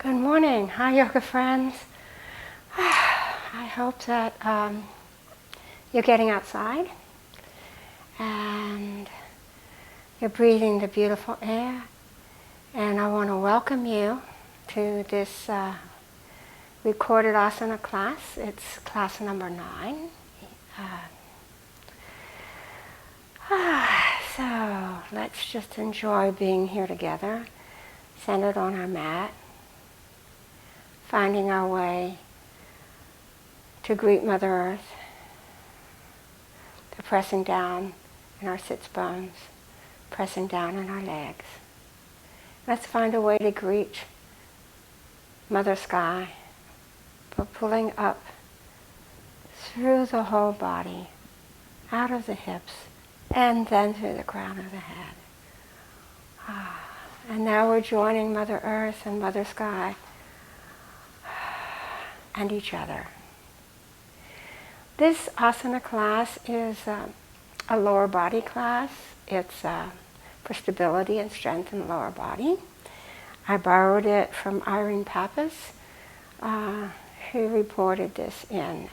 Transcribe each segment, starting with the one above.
Good morning. Hi, yoga friends. I hope that you're getting outside and you're breathing the beautiful air. And I want to welcome you to this recorded asana class. It's class number 9. So let's just enjoy being here together, centered on our mat, finding our way to greet Mother Earth, to pressing down in our sits bones, pressing down in our legs. Let's find a way to greet Mother Sky, but pulling up through the whole body, out of the hips, and then through the crown of the head. And now we're joining Mother Earth and Mother Sky and each other. This asana class is a lower body class. It's for stability and strength in the lower body. I borrowed it from Irene Pappas, who reported this in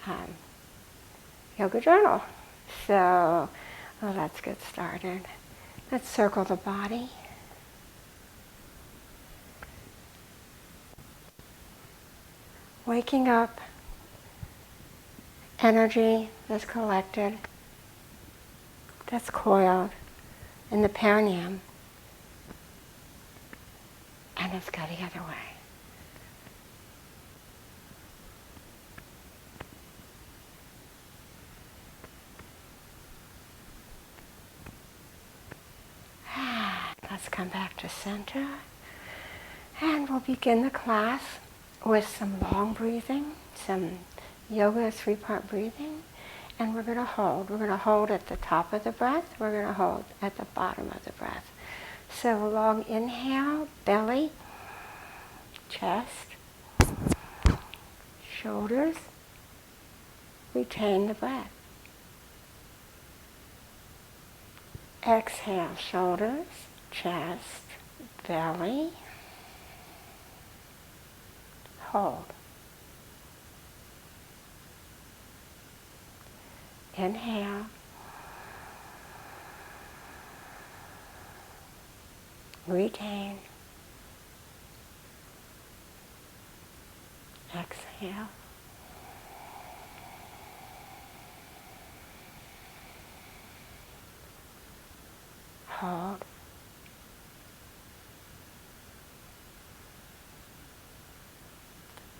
Yoga Journal. So let's get started. Let's circle the body. Waking up energy that's collected, that's coiled in the perineum, and let's go the other way. Let's come back to center, and we'll begin the class with some long breathing, some yoga 3-part breathing, and we're going to hold. We're going to hold at the top of the breath. We're going to hold at the bottom of the breath. So a long inhale, belly, chest, shoulders, retain the breath. Exhale, shoulders, chest, belly, hold. Inhale. Retain. Exhale. Hold.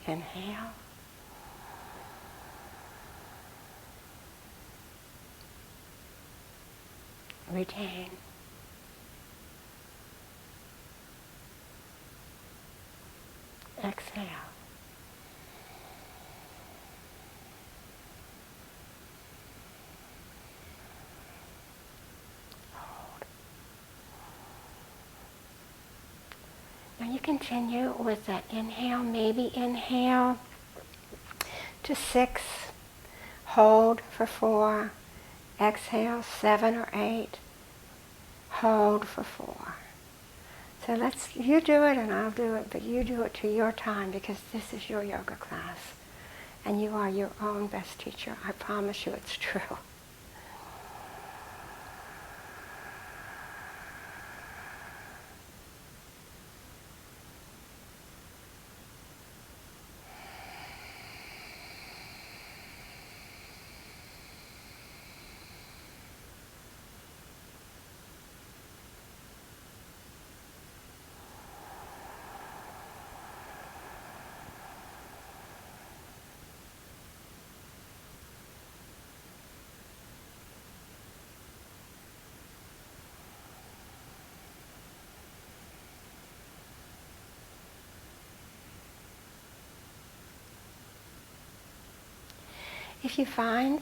Inhale. Retain. Exhale. Hold. Now you continue with that inhale. Maybe inhale to 6. Hold for 4. Exhale 7 or 8. Hold for 4. So you do it and I'll do it, but you do it to your time because this is your yoga class. And you are your own best teacher. I promise you it's true. If you find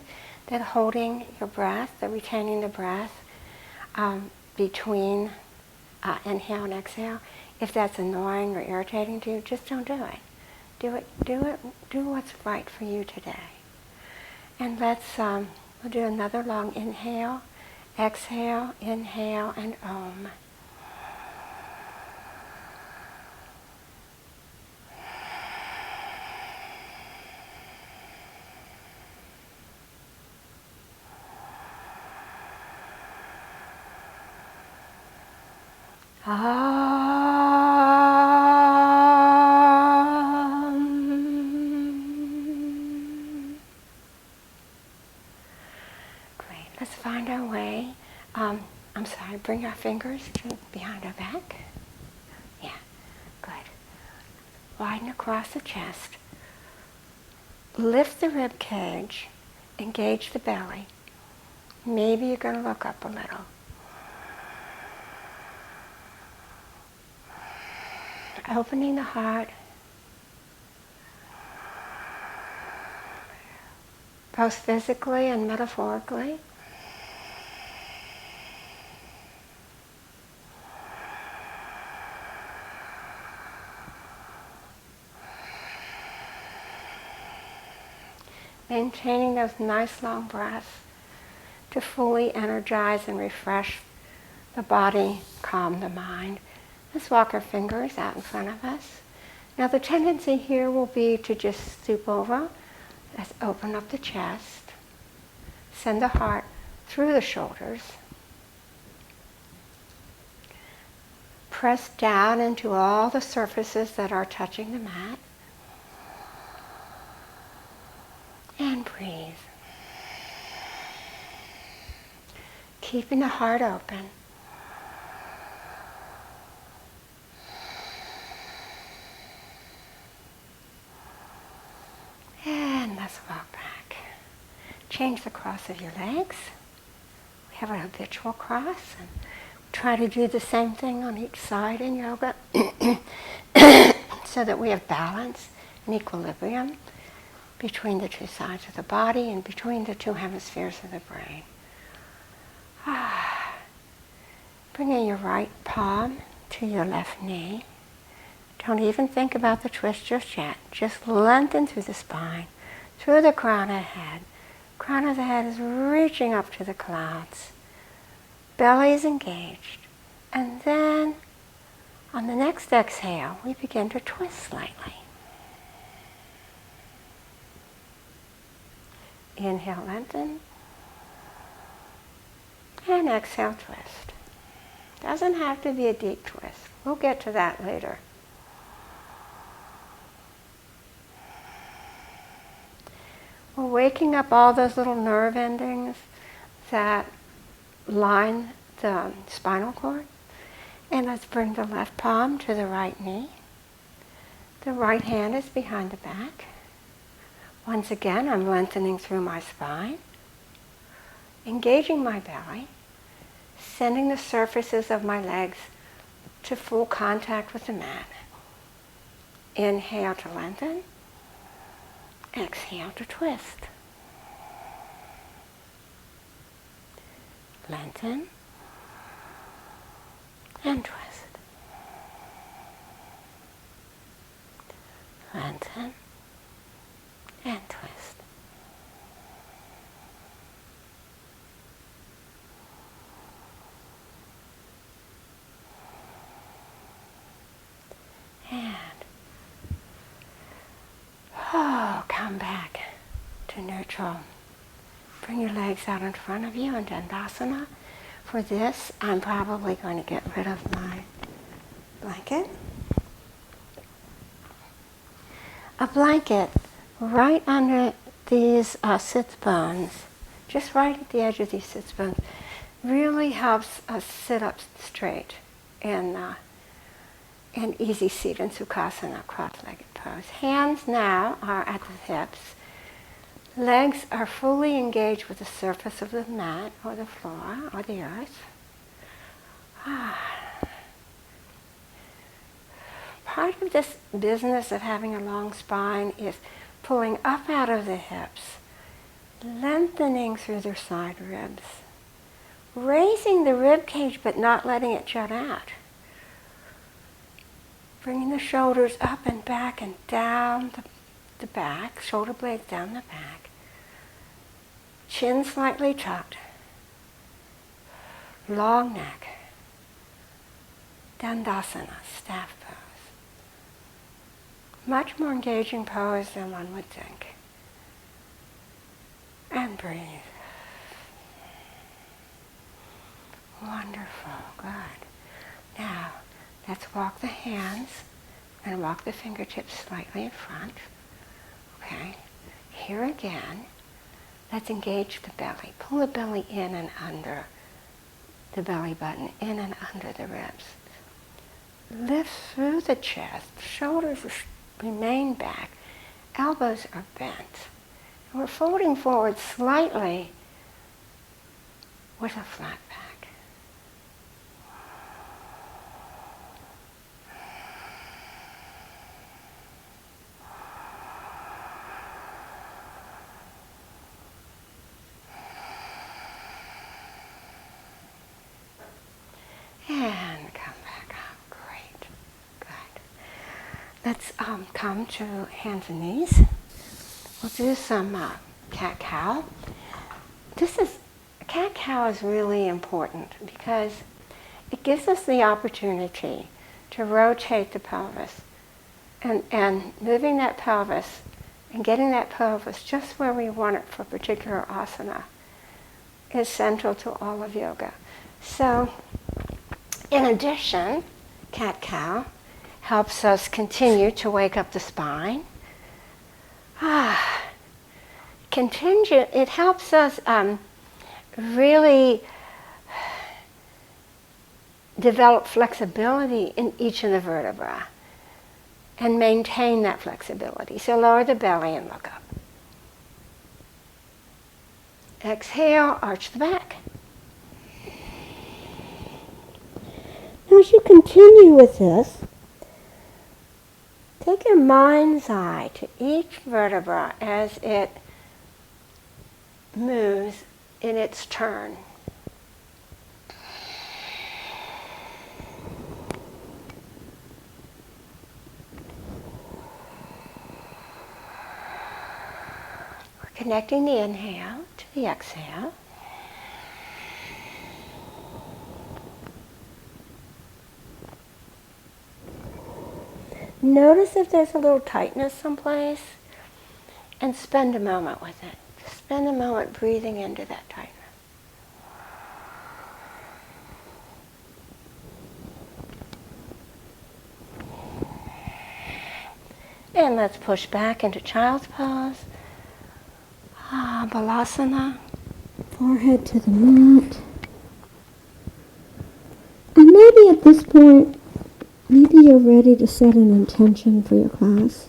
that holding your breath, that retaining the breath between inhale and exhale, if that's annoying or irritating to you, just don't do it. Do what's right for you today. And we'll do another long inhale, exhale, inhale, and Om. Great. Let's find our way. Bring our fingers to behind our back. Yeah, good. Widen across the chest. Lift the rib cage. Engage the belly. Maybe you're going to look up a little. Opening the heart. Both physically and metaphorically. Maintaining those nice long breaths to fully energize and refresh the body, calm the mind. Let's walk our fingers out in front of us. Now the tendency here will be to just stoop over. Let's open up the chest. Send the heart through the shoulders. Press down into all the surfaces that are touching the mat. And breathe. Keeping the heart open. And let's walk back. Change the cross of your legs. We have a habitual cross, and try to do the same thing on each side in yoga so that we have balance and equilibrium between the two sides of the body and between the two hemispheres of the brain. Bringing your right palm to your left knee. Don't even think about the twist just yet. Just lengthen through the spine, through the crown of the head. Crown of the head is reaching up to the clouds. Belly is engaged. And then, on the next exhale, we begin to twist slightly. Inhale, lengthen. And exhale, twist. Doesn't have to be a deep twist. We'll get to that later. We're waking up all those little nerve endings that line the spinal cord. And let's bring the left palm to the right knee. The right hand is behind the back. Once again, I'm lengthening through my spine, engaging my belly, sending the surfaces of my legs to full contact with the mat. Inhale to lengthen. Exhale to twist. Lengthen and twist. Lengthen and twist. And come back to neutral. Bring your legs out in front of you in Dandasana. For this, I'm probably going to get rid of my blanket. A blanket right under these sit bones, just right at the edge of these sit bones, really helps us sit up straight in an easy seat in Sukhasana, cross-legged pose. Hands now are at the hips. Legs are fully engaged with the surface of the mat or the floor or the earth. Part of this business of having a long spine is pulling up out of the hips, lengthening through their side ribs, raising the rib cage but not letting it jut out. Bringing the shoulders up and back and down the back, shoulder blades down the back. Chin slightly tucked. Long neck. Dandasana, staff pose. Much more engaging pose than one would think. And breathe. Wonderful, good. Now, Let's walk the hands and walk the fingertips slightly in front. Okay. Here again, let's engage the belly. Pull the belly in and under the belly button, in and under the ribs. Lift through the chest. Shoulders remain back. Elbows are bent. And we're folding forward slightly with a flat back. And come back up. Great. Good. Let's come to hands and knees. We'll do some cat-cow. Cat-cow is really important because it gives us the opportunity to rotate the pelvis and moving that pelvis and getting that pelvis just where we want it for a particular asana is central to all of yoga. So, in addition, cat-cow helps us continue to wake up the spine. It helps us really develop flexibility in each of the vertebrae and maintain that flexibility. So lower the belly and look up. Exhale, arch the back. Now as you continue with this, take your mind's eye to each vertebra as it moves in its turn. We're connecting the inhale to the exhale. Notice if there's a little tightness someplace and spend a moment with it. Just spend a moment breathing into that tightness. And let's push back into child's pose. Balasana. Forehead to the mat. And maybe at this point, maybe you're ready to set an intention for your class.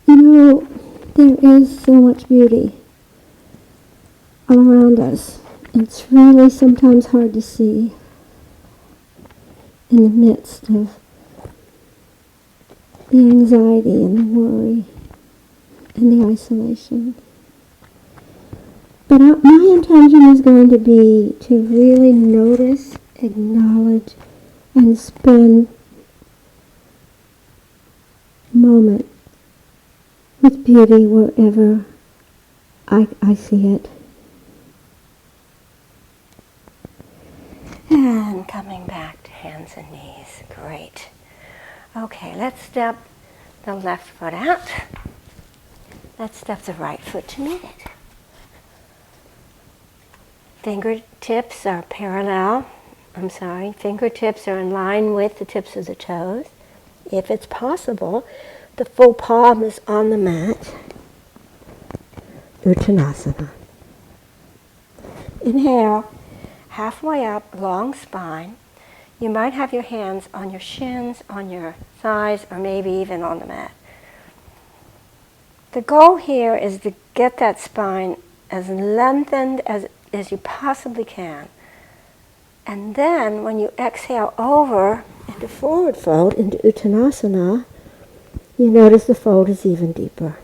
You know, there is so much beauty all around us. It's really sometimes hard to see in the midst of the anxiety and the worry and the isolation. But my intention is going to be to really notice, acknowledge, and spend a moment with beauty wherever I see it. And coming back to hands and knees. Great. Okay, let's step the left foot out. Let's step the right foot to meet it. Fingertips are fingertips are in line with the tips of the toes. If it's possible, the full palm is on the mat. Uttanasana. Inhale, halfway up, long spine. You might have your hands on your shins, on your thighs, or maybe even on the mat. The goal here is to get that spine as lengthened as you possibly can. And then when you exhale over into forward fold, into Uttanasana, you notice the fold is even deeper.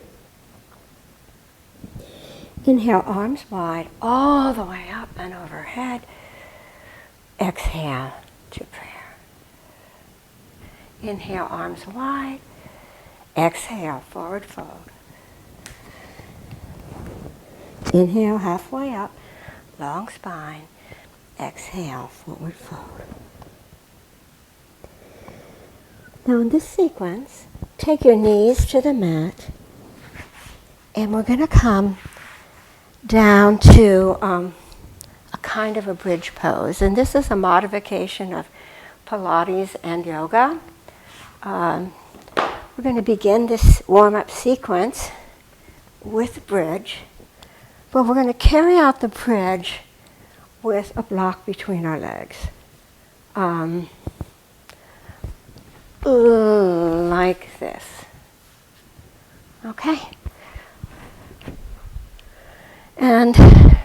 Inhale, arms wide, all the way up and overhead. Exhale to prayer. Inhale, arms wide. Exhale, forward fold. Inhale, halfway up, long spine. Exhale, forward fold. Now in this sequence, take your knees to the mat, and we're going to come down to a kind of a bridge pose. And this is a modification of Pilates and yoga. We're going to begin this warm-up sequence with bridge, but we're going to carry out the bridge with a block between our legs. Like this. Okay? And you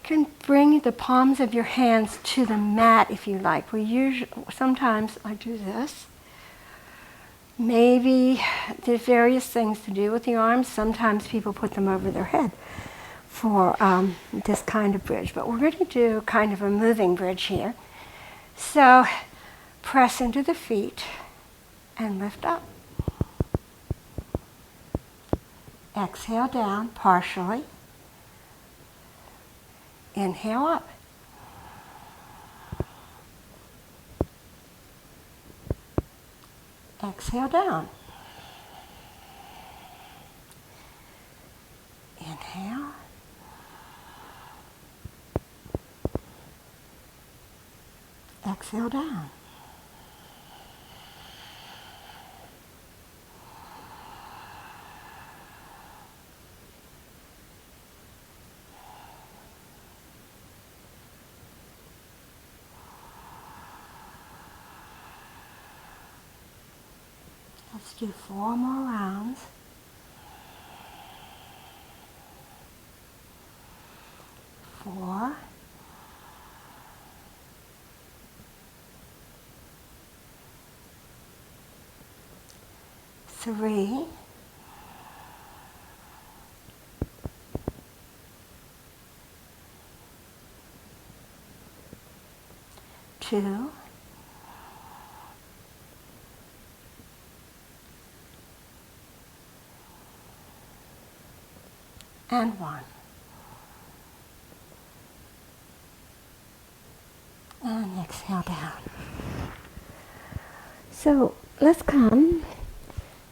can bring the palms of your hands to the mat if you like. Sometimes I do this. Maybe there's various things to do with the arms. Sometimes people put them over their head for this kind of bridge. But we're going to do kind of a moving bridge here. So press into the feet and lift up. Exhale down partially. Inhale up. Exhale down. Inhale. Exhale down. Let's do 4 more rounds. 4. 3. 2. And 1. And exhale down. So let's come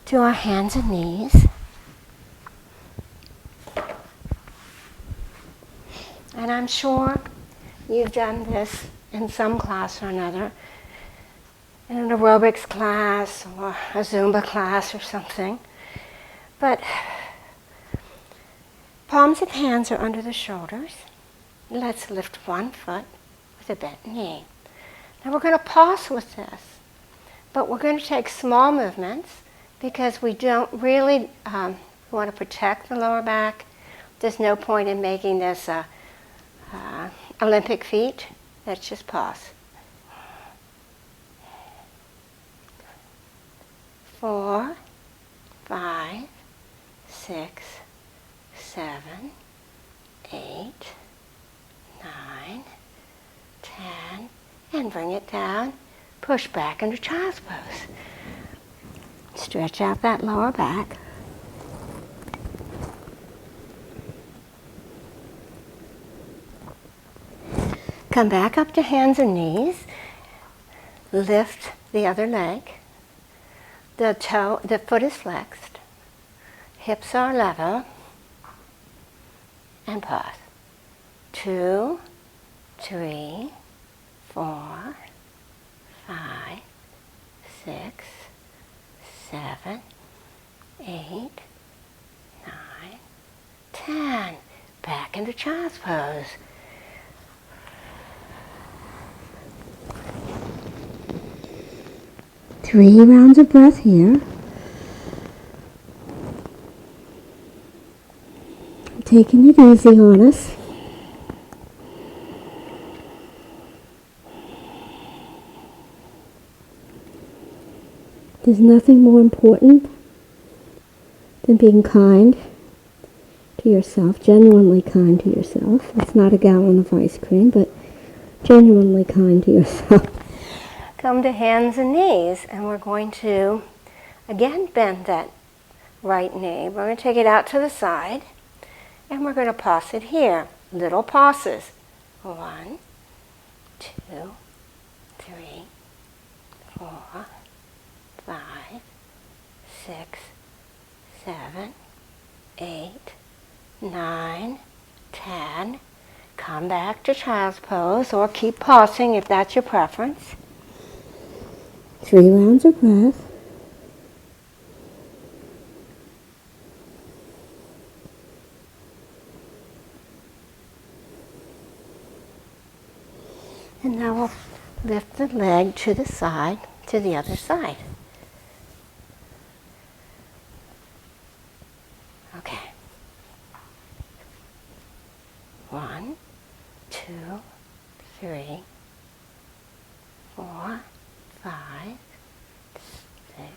to our hands and knees. And I'm sure you've done this in some class or another, in an aerobics class or a Zumba class or something. But palms and hands are under the shoulders. Let's lift one foot with a bent knee. Now we're going to pause with this, but we're going to take small movements because we don't really want to protect the lower back. There's no point in making this Olympic feat. Let's just pause. 4, 5, 6, 7, 8, 9, 10, and bring it down. Push back into child's pose. Stretch out that lower back. Come back up to hands and knees. Lift the other leg. The foot is flexed. Hips are level. And pause. 2, 3, 4, 5, 6, 7, 8, 9, 10. Back into child's pose. Three rounds of breath here. Taking it easy on us. There's nothing more important than being kind to yourself, genuinely kind to yourself. It's not a gallon of ice cream, but genuinely kind to yourself. Come to hands and knees, and we're going to, again, bend that right knee. We're going to take it out to the side, and we're going to pause it here. Little pauses. 1, 2, 3, 4, 5, 6, 7, 8, 9, 10. Come back to child's pose, or keep pausing if that's your preference. 3 rounds of breath. And now we'll lift the leg to the side, to the other side. Okay. 1, 2, 3, 4, 5, 6,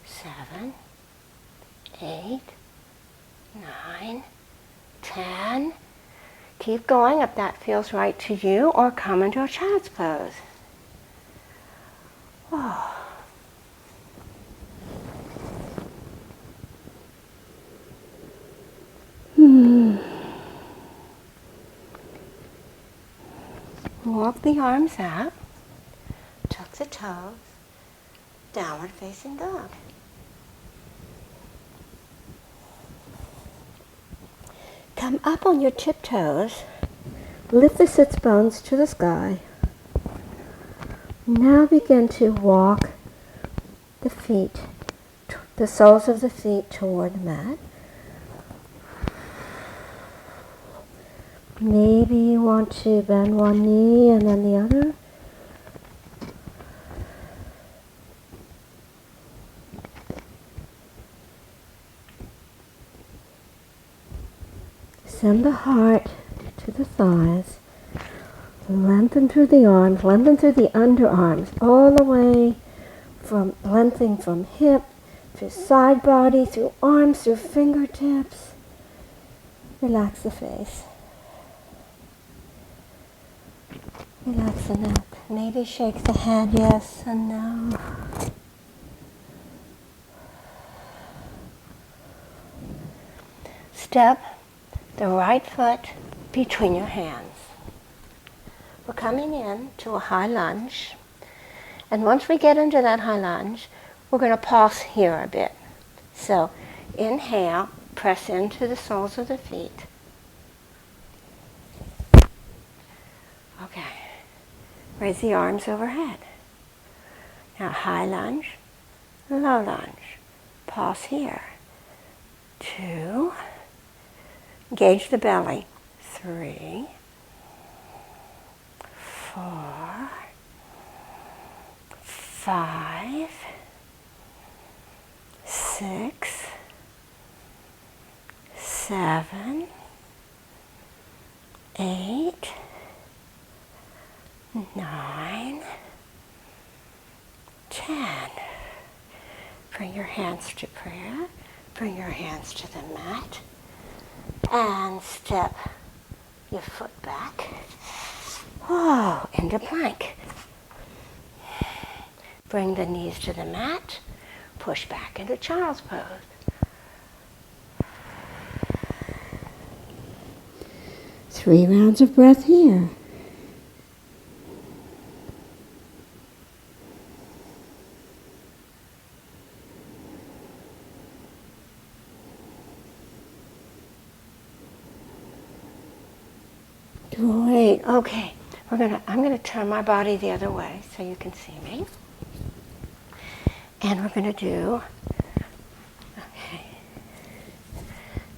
7, 8, 9, 10. Keep going if that feels right to you, or come into a child's pose. Oh. Walk the arms out, tuck the toes, downward facing dog. Come up on your tiptoes, lift the sits bones to the sky. Now begin to walk the feet, the soles of the feet toward the mat. Maybe you want to bend one knee and then the other. Send the heart to the thighs. Lengthen through the arms, lengthen through the underarms, all the way from lengthening from hip to side body, through arms, through fingertips. Relax the face. Relax the neck. Maybe shake the head yes and no. Step the right foot between your hands. We're coming in to a high lunge. And once we get into that high lunge, we're going to pause here a bit. So inhale, press into the soles of the feet. Okay. Raise the arms overhead. Now high lunge, low lunge. Pause here. 2. Engage the belly. 3, 4, 5, 6, 7, 8, 9, 10. Bring your hands to prayer. Bring your hands to the mat. And step your foot back. Whoa, into plank. Bring the knees to the mat. Push back into child's pose. Three rounds of breath here. Great. Okay. I'm gonna turn my body the other way so you can see me. And we're gonna do,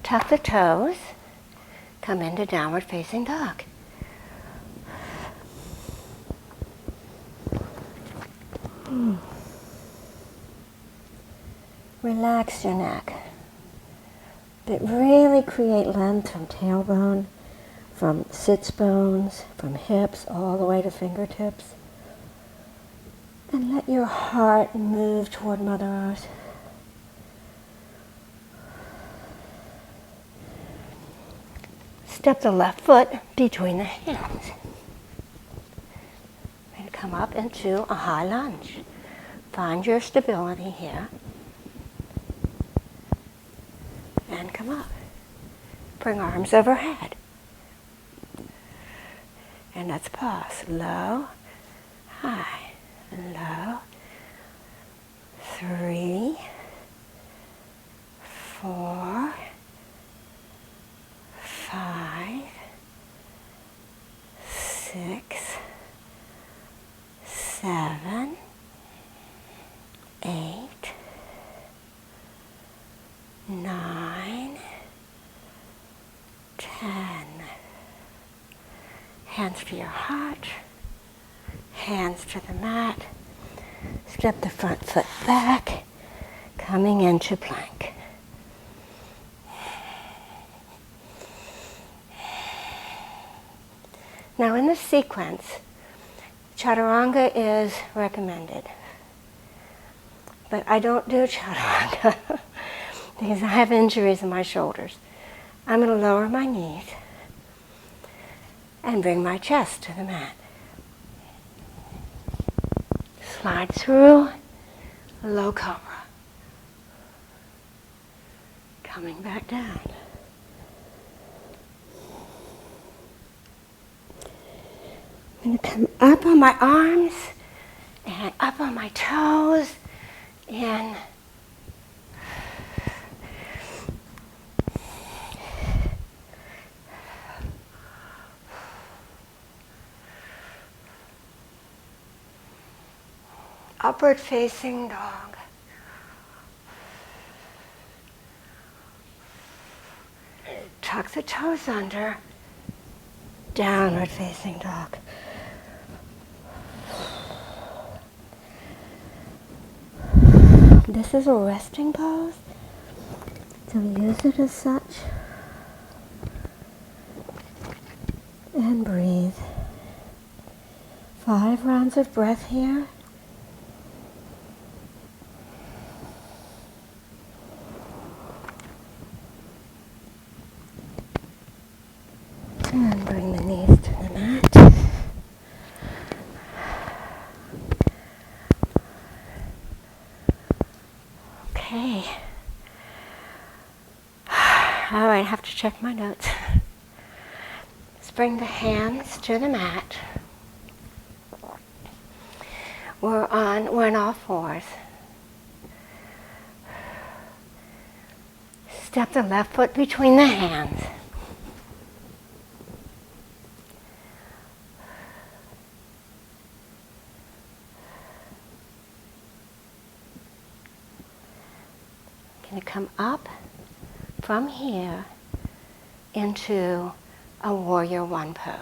tuck the toes, come into downward facing dog. Relax your neck, but really create length from tailbone, from sits bones, from hips, all the way to fingertips. And let your heart move toward Mother Earth. Step the left foot between the hands. And come up into a high lunge. Find your stability here. And come up. Bring arms overhead. And let's pause. Low, high, low. 3, 4, Hands to your heart. Hands to the mat. Step the front foot back, coming into plank. Now in this sequence, chaturanga is recommended. But I don't do chaturanga because I have injuries in my shoulders. I'm going to lower my knees and bring my chest to the mat. Slide through, low cobra. Coming back down. I'm going to come up on my arms and up on my toes and upward facing dog. Tuck the toes under, downward facing dog. This is a resting pose, so use it as such. And breathe. 5 rounds of breath here. And bring the knees to the mat. Okay. Oh, I have to check my notes. Let's bring the hands to the mat. We're on all fours. Step the left foot between the hands. Going to come up from here into a warrior one pose.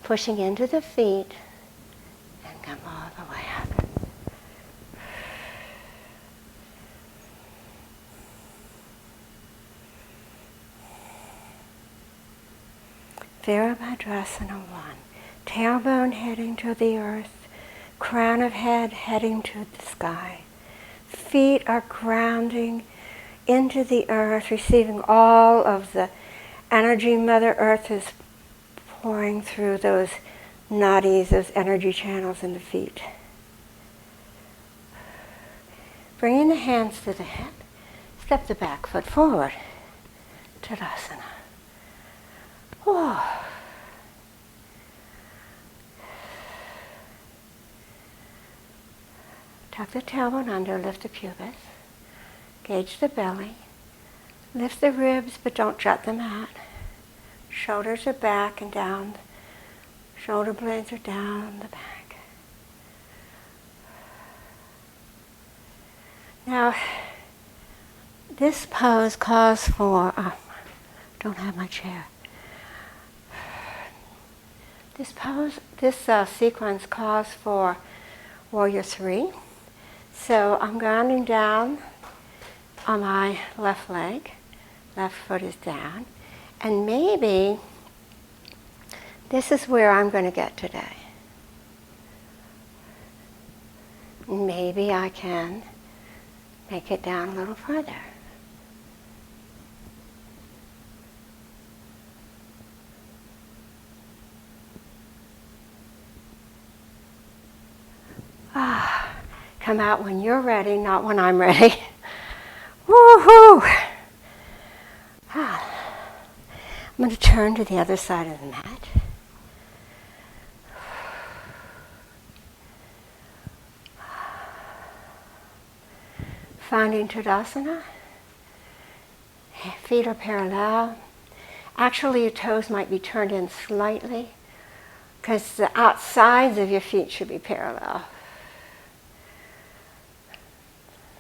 Pushing into the feet and come all the way up. Virabhadrasana 1. Tailbone heading to the earth, crown of head heading to the sky. Feet are grounding into the earth, receiving all of the energy Mother Earth is pouring through those nadis, those energy channels in the feet. Bringing the hands to the hip, step the back foot forward. Tadasana. Oh. Tuck the tailbone under, lift the pubis. Gauge the belly. Lift the ribs, but don't jut them out. Shoulders are back and down. Shoulder blades are down the back. Now, this pose calls for, don't have my chair. This sequence calls for Warrior 3. So I'm grounding down on my left leg. Left foot is down. And maybe this is where I'm going to get today. Maybe I can make it down a little further. Come out when you're ready, not when I'm ready. Woohoo! I'm going to turn to the other side of the mat. Finding Tadasana. Feet are parallel. Actually, your toes might be turned in slightly because the outsides of your feet should be parallel.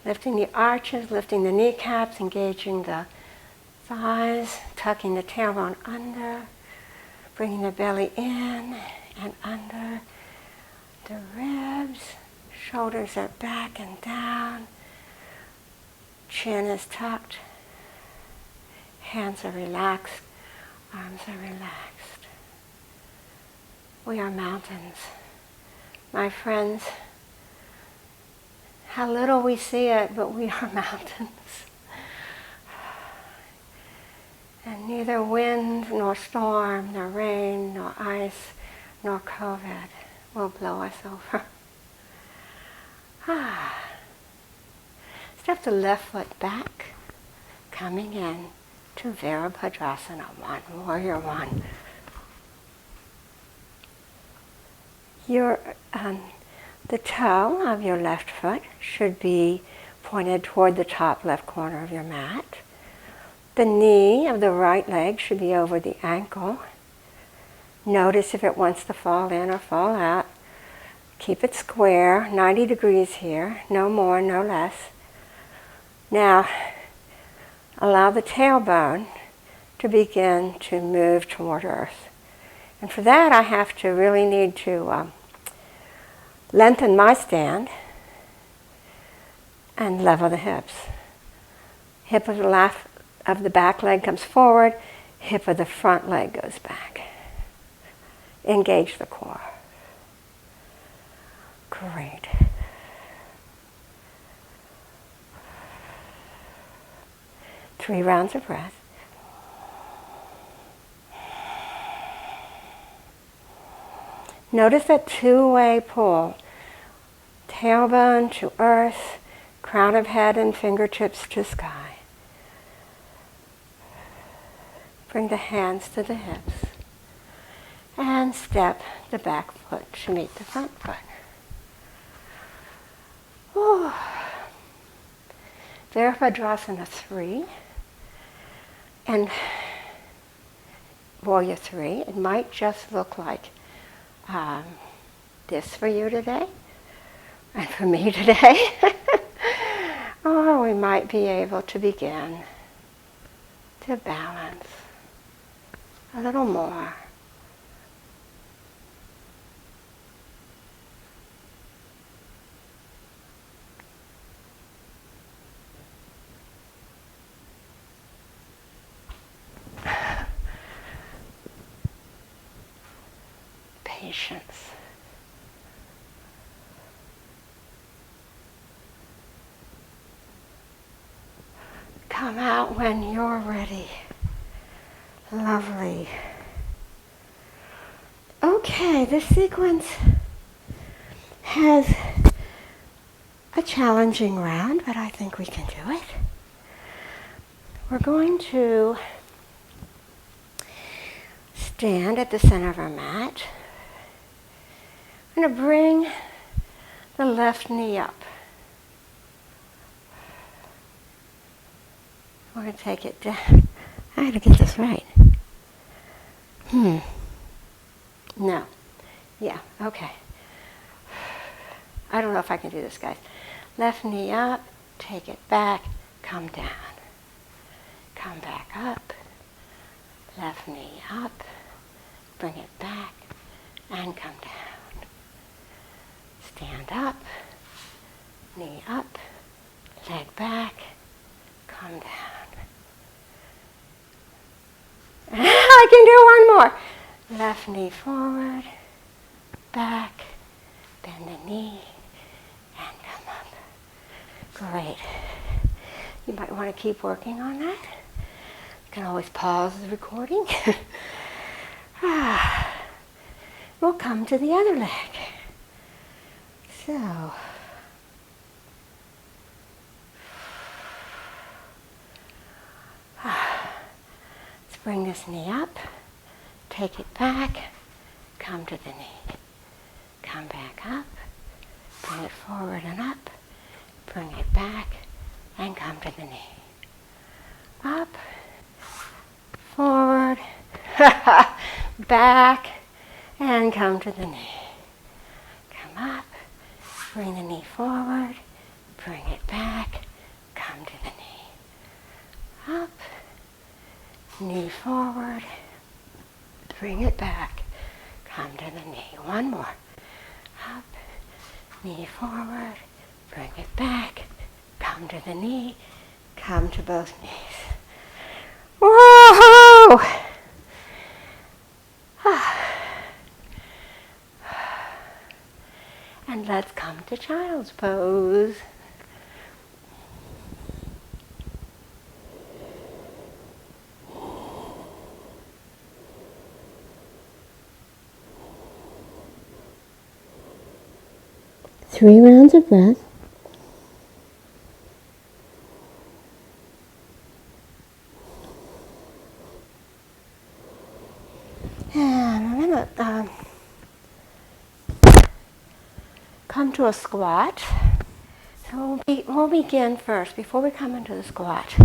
Lifting the arches, lifting the kneecaps, engaging the thighs, tucking the tailbone under, bringing the belly in and under the ribs. Shoulders are back and down. Chin is tucked. Hands are relaxed. Arms are relaxed. We are mountains. My friends, how little we see it, but we are mountains. And neither wind, nor storm, nor rain, nor ice, nor COVID will blow us over. Step the left foot back, coming in to Virabhadrasana 1, Warrior 1. The toe of your left foot should be pointed toward the top left corner of your mat. The knee of the right leg should be over the ankle. Notice if it wants to fall in or fall out. Keep it square, 90 degrees here, no more, no less. Now, allow the tailbone to begin to move toward earth. And for that, I really need to lengthen my stand and level the hips. Hip of the back leg comes forward, hip of the front leg goes back. Engage the core. Great. 3 rounds of breath. Notice that two-way pull. Tailbone to earth, crown of head and fingertips to sky. Bring the hands to the hips. And step the back foot to meet the front foot. Virabhadrasana 3 and Warrior 3. It might just look like this for you today and for me today. Or we might be able to begin to balance a little more. Patience. Come out when you're ready. Lovely. Okay, this sequence has a challenging round, but I think we can do it. We're going to stand at the center of our mat. I'm going to bring the left knee up. We're going to take it down. I had to get this right. No. Yeah, okay. I don't know if I can do this, guys. Left knee up, take it back, come down. Come back up. Left knee up, bring it back, and come down. Stand up, knee up, leg back, come down. I can do one more. Left knee forward, back, bend the knee, and come up. Great. You might want to keep working on that. You can always pause the recording. We'll come to the other leg. So, let's bring this knee up, take it back, come to the knee. Come back up, bring it forward and up, bring it back, and come to the knee. Up, forward, back, and come to the knee. Come up, bring the knee forward, bring it back, come to the knee. Up, knee forward, bring it back, come to the knee. One more. Up, knee forward, bring it back, come to the knee, come to both knees. Whoa! And let's come to child's pose. Three rounds of breath. And I'm going to come to a squat. So we'll begin first, before we come into the squat.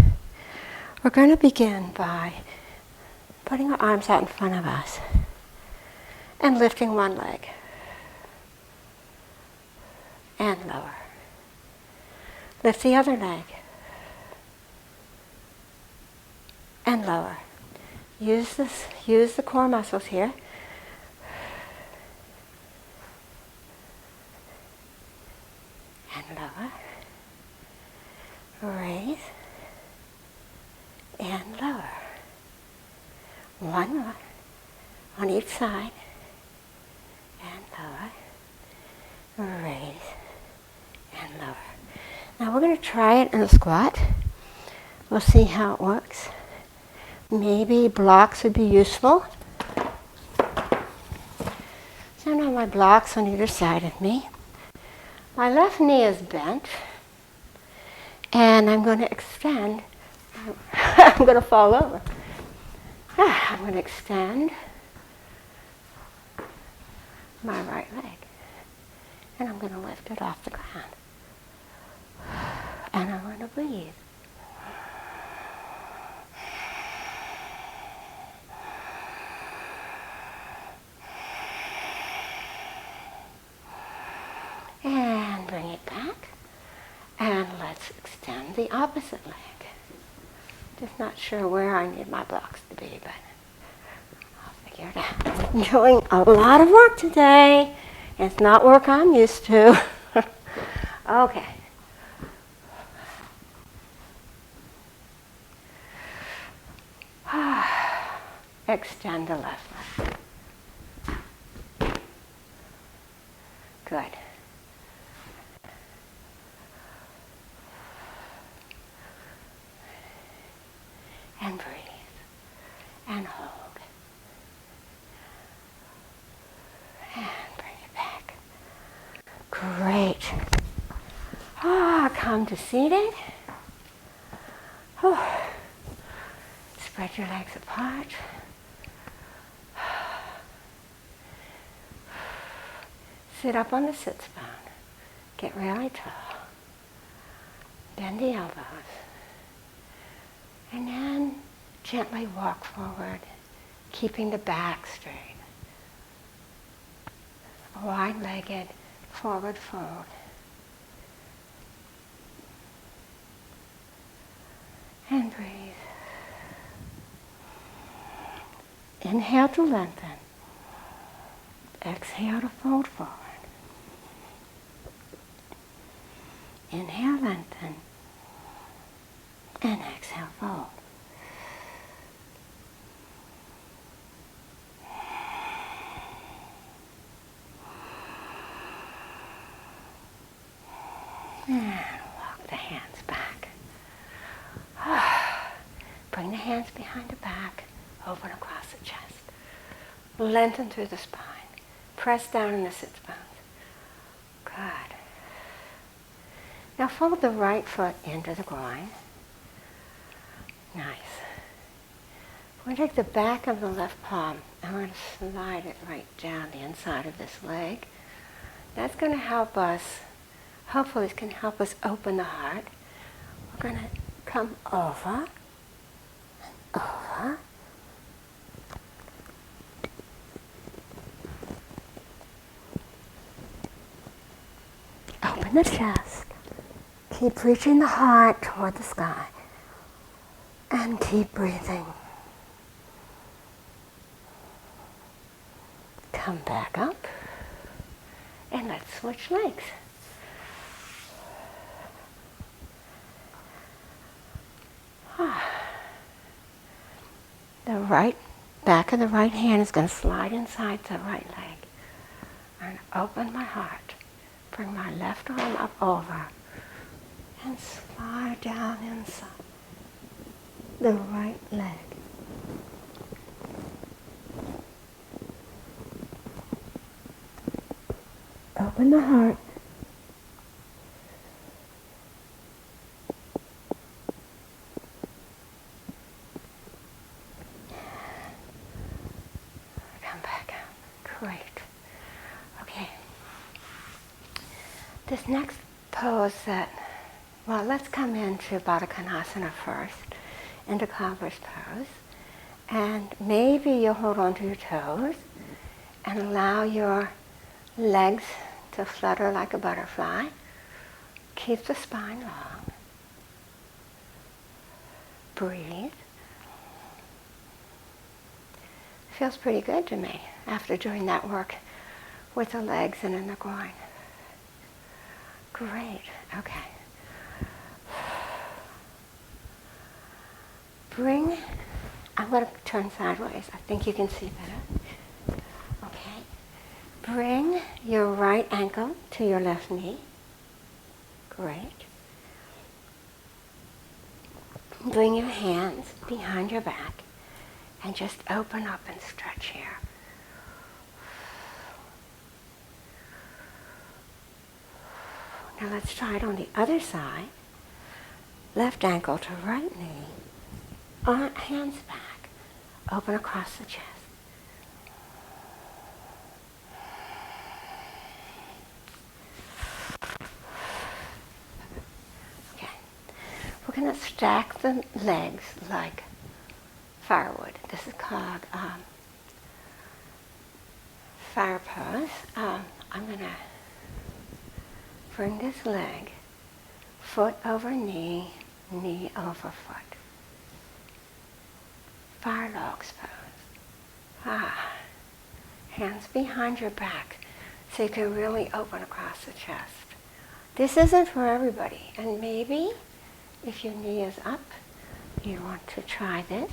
We're going to begin by putting our arms out in front of us and lifting one leg and lower. Lift the other leg and lower. Use the core muscles here. And lower. Raise and lower. One more on each side. And lower. Raise and lower. Now we're going to try it in a squat. We'll see how it works. Maybe blocks would be useful. So now my blocks on either side of me. My left knee is bent, and I'm going to extend. I'm going to fall over. I'm going to extend my right leg, and I'm going to lift it off the ground. And I'm going to breathe. And bring it back. And let's extend the opposite leg. Just not sure where I need my blocks to be, but I'll figure it out. I'm doing a lot of work today. It's not work I'm used to. Okay. Extend the left leg. Good. And breathe. And hold. And bring it back. Great. Come to seated. Spread your legs apart. Sit up on the sits bone. Get really tall. Bend the elbows. And then gently walk forward, keeping the back straight. Wide-legged forward fold. And breathe. Inhale to lengthen. Exhale to fold forward. Inhale, lengthen. And exhale, fold. And walk the hands back. Bring the hands behind the back, open across the chest. Lengthen through the spine. Press down in the sits bones. Good. Now fold the right foot into the groin. Nice. We're going to take the back of the left palm and we're going to slide it right down the inside of this leg. That's going to help us, hopefully it's going to help us open the heart. We're going to come over and over. Open the chest. Keep reaching the heart toward the sky. And keep breathing. Come back up. And let's switch legs. The right back of the right hand is going to slide inside the right leg. And open my heart. Bring my left arm up over. And slide down inside the right leg. Open the heart. Come back out. Great. Okay. This next pose well, let's come into Baddha Konasana first, into Cobbler's pose. And maybe you'll hold on to your toes and allow your legs to flutter like a butterfly. Keep the spine long. Breathe. Feels pretty good to me after doing that work with the legs and in the groin. Great. Okay. I'm going to turn sideways. I think you can see better. Okay. Bring your right ankle to your left knee. Great. Bring your hands behind your back and just open up and stretch here. Now let's try it on the other side. Left ankle to right knee. Hands back. Open across the chest. Okay. We're going to stack the legs like firewood. This is called fire pose. I'm going to bring this leg foot over knee, knee over foot. Fire logs pose. Hands behind your back so you can really open across the chest. This isn't for everybody, and maybe if your knee is up, you want to try this.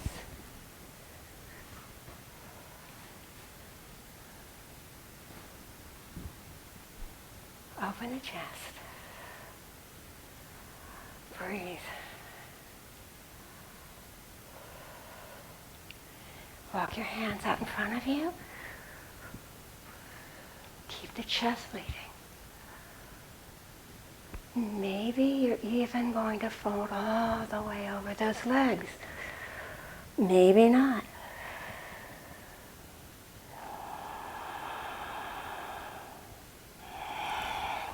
Open the chest. Breathe. Walk your hands out in front of you. Keep the chest leading. Maybe you're even going to fold all the way over those legs. Maybe not.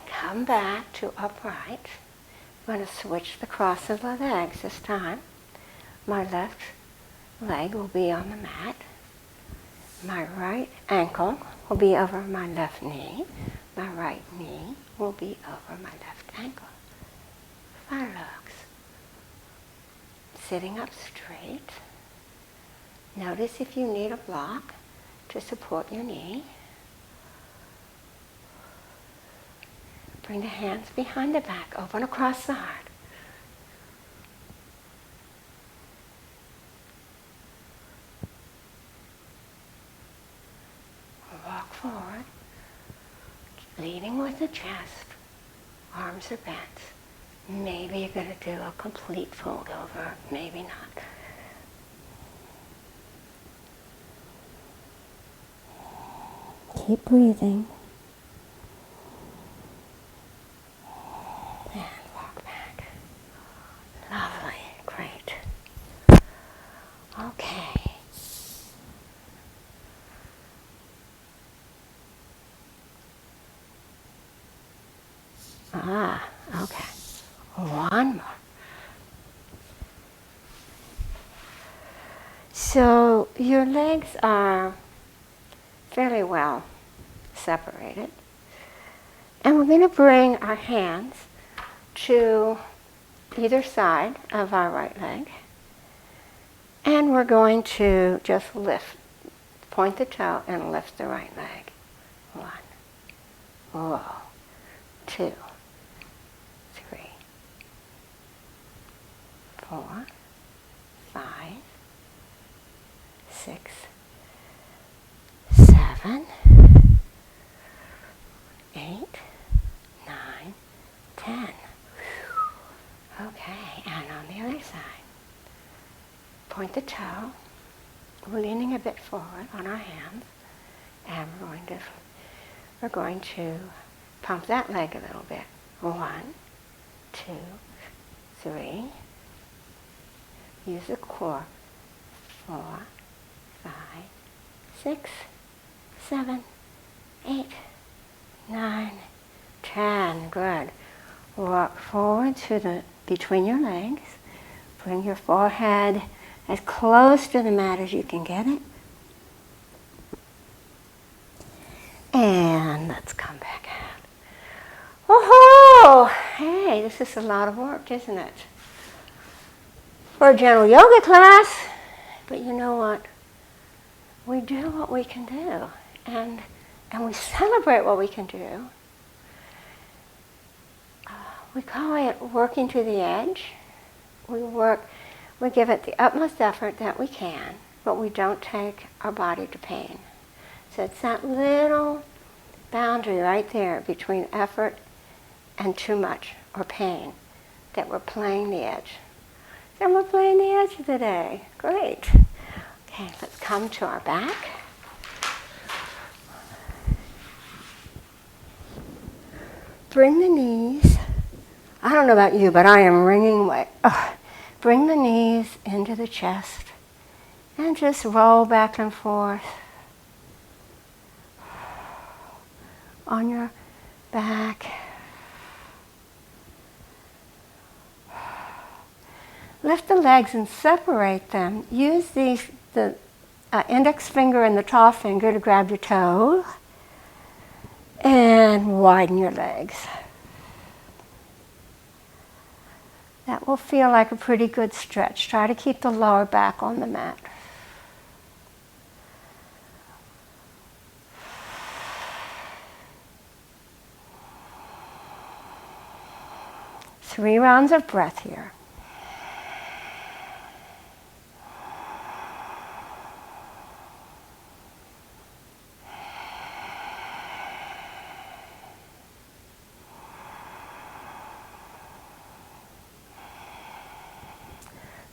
Come back to upright. I'm going to switch the cross of the legs this time. My left leg will be on the mat. My right ankle will be over my left knee. My right knee will be over my left ankle. Fire logs. Sitting up straight. Notice if you need a block to support your knee. Bring the hands behind the back, open across the heart. Walk forward, leading with the chest. Arms are bent. Maybe you're going to do a complete fold over, maybe not. Keep breathing. And walk back. Lovely. Great. Okay. Okay. One more. So your legs are fairly well separated. And we're going to bring our hands to either side of our right leg. And we're going to just lift Point the toe and lift the right leg. 1. Whoa. 2. 3. 4. 5. 6. 7. 8. 9. 10. Okay, and on the other side. Point the toe. We're leaning a bit forward on our hands, and we're going to pump that leg a little bit. 1, 2, 3. Use the core. 4, 5, 6, 7, 8, 9, 10. Good. Walk forward to between your legs. Bring your forehead as close to the mat as you can get it. And let's come back out. Woohoo! Hey, this is a lot of work, isn't it? For a general yoga class. But you know what? We do what we can do. And we celebrate what we can do. We call it working to the edge. We give it the utmost effort that we can, but we don't take our body to pain. So it's that little boundary right there between effort and too much or pain that we're playing the edge. So we're playing the edge today. Great. Okay, let's come to our back. Bring the knees. I don't know about you, but I am wringing away. Bring the knees into the chest and just roll back and forth on your back. Lift the legs and separate them. Use the index finger and the tall finger to grab your toe and widen your legs. That will feel like a pretty good stretch. Try to keep the lower back on the mat. Three rounds of breath here.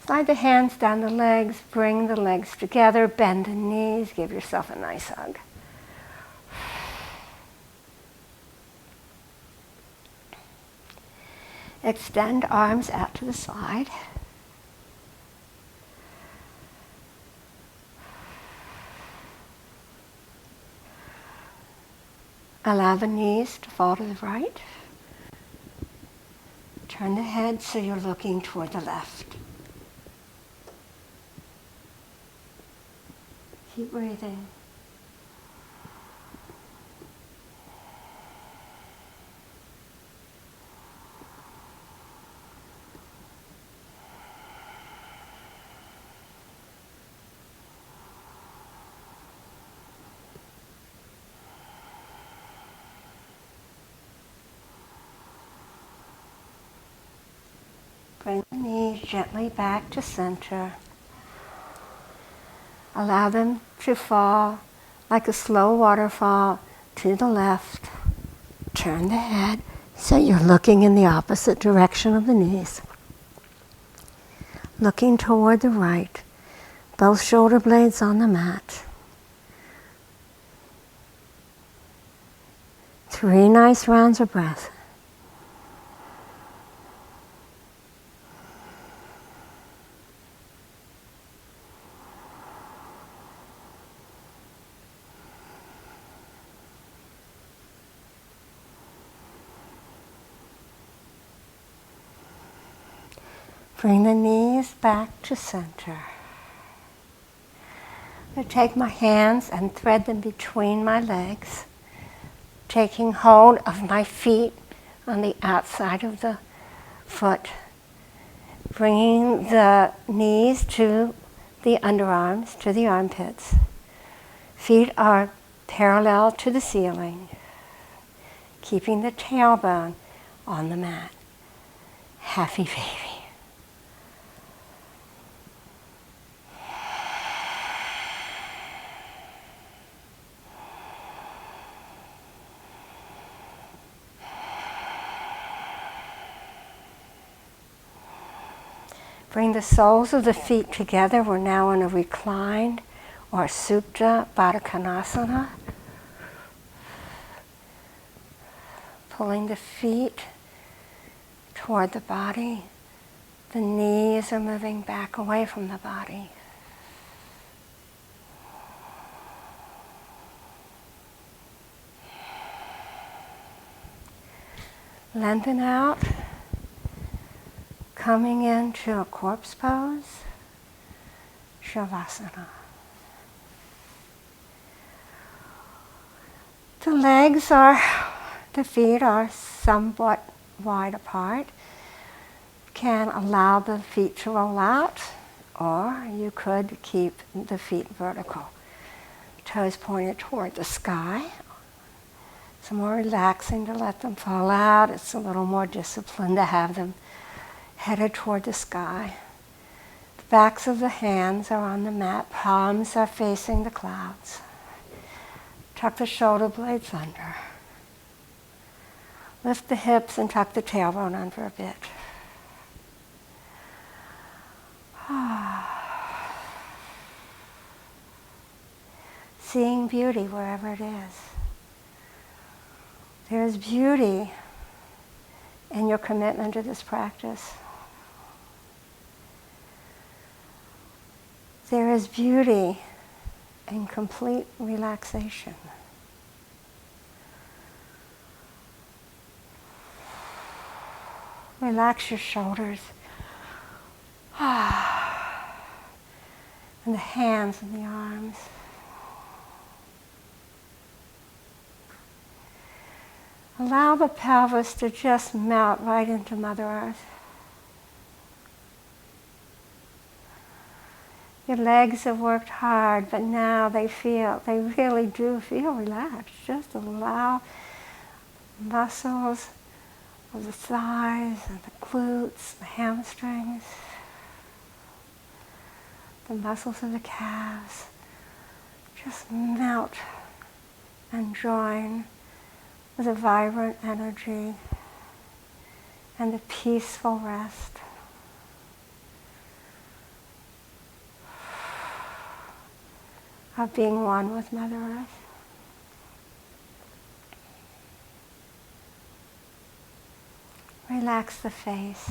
Slide the hands down the legs, bring the legs together, bend the knees, give yourself a nice hug. Extend arms out to the side. Allow the knees to fall to the right. Turn the head so you're looking toward the left. Keep breathing. Bring the knees gently back to center. Allow them to fall like a slow waterfall to the left. Turn the head so you're looking in the opposite direction of the knees. Looking toward the right, both shoulder blades on the mat. 3 nice rounds of breath. Bring the knees back to center. I take my hands and thread them between my legs, taking hold of my feet on the outside of the foot, bringing the knees to the underarms, to the armpits. Feet are parallel to the ceiling, keeping the tailbone on the mat. Happy baby. Bring the soles of the feet together. We're now in a reclined or Setu Bandha Konasana. Pulling the feet toward the body. The knees are moving back away from the body. Lengthen out. Coming into a corpse pose, Shavasana. The feet are somewhat wide apart. Can allow the feet to roll out, or you could keep the feet vertical. Toes pointed toward the sky. It's more relaxing to let them fall out. It's a little more disciplined to have them headed toward the sky. The backs of the hands are on the mat. Palms are facing the clouds. Tuck the shoulder blades under. Lift the hips and tuck the tailbone under a bit. Seeing beauty wherever it is. There is beauty in your commitment to this practice. There is beauty in complete relaxation. Relax your shoulders. And the hands and the arms. Allow the pelvis to just melt right into Mother Earth. Your legs have worked hard, but now they really do feel relaxed. Just allow muscles of the thighs and the glutes, the hamstrings, the muscles of the calves, just melt and join with a vibrant energy and a peaceful rest. Of being one with Mother Earth. Relax the face.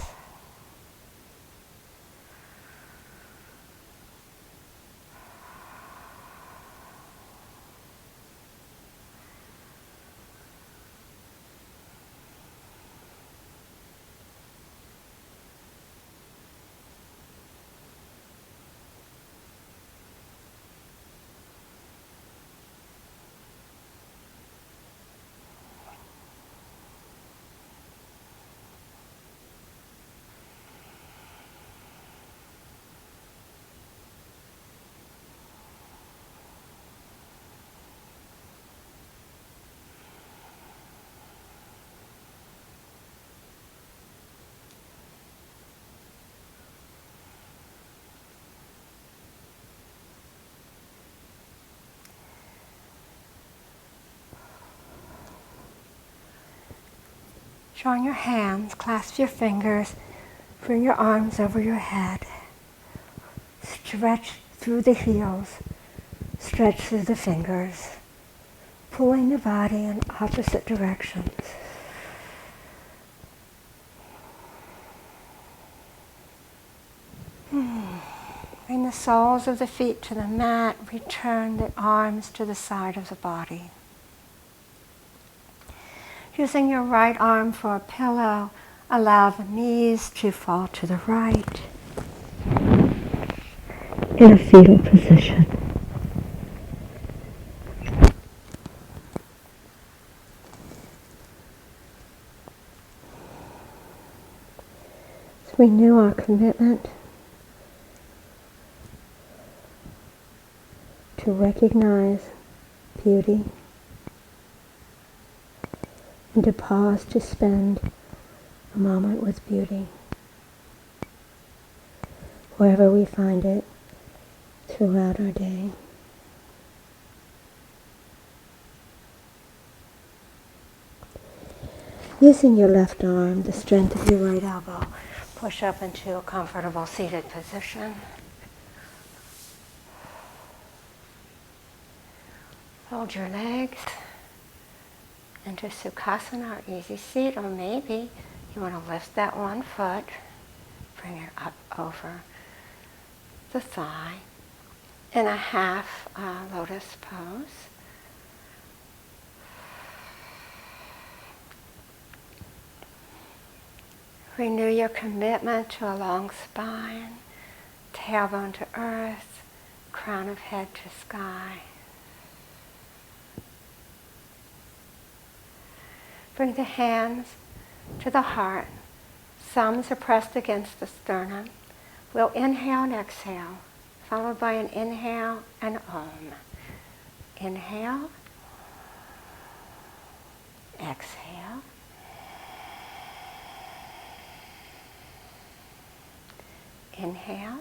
Join your hands, clasp your fingers, bring your arms over your head. Stretch through the heels, stretch through the fingers, pulling the body in opposite directions. Bring the soles of the feet to the mat, return the arms to the side of the body. Using your right arm for a pillow, allow the knees to fall to the right in a fetal position. So renew our commitment to recognize beauty, and to pause to spend a moment with beauty, wherever we find it throughout our day. Using your left arm, the strength of your right elbow, push up into a comfortable seated position. Fold your legs into Sukhasana or easy seat, or maybe you want to lift that one foot, bring it up over the thigh in a half lotus pose. Renew your commitment to a long spine, tailbone to earth, crown of head to sky. Bring the hands to the heart. Thumbs are pressed against the sternum. We'll inhale and exhale, followed by an inhale and Om. Inhale. Exhale. Inhale.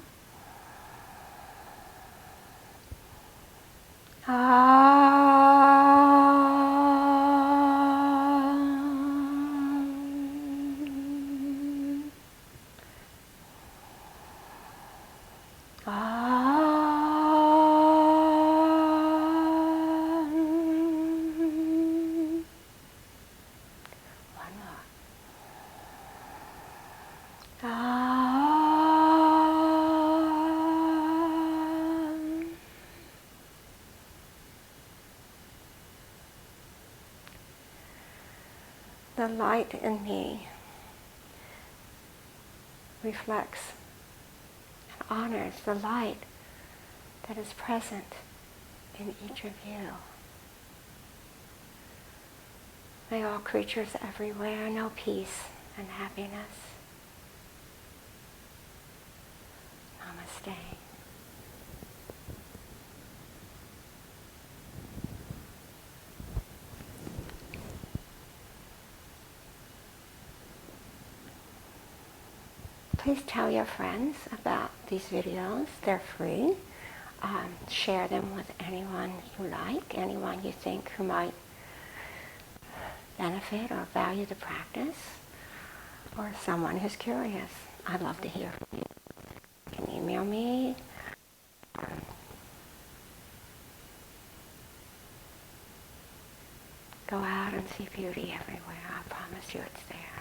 The light in me reflects and honors the light that is present in each of you. May all creatures everywhere know peace and happiness. Namaste. Please tell your friends about these videos. They're free. Share them with anyone you like, anyone you think who might benefit or value the practice, or someone who's curious. I'd love to hear from you. You can email me. Go out and see beauty everywhere. I promise you it's there.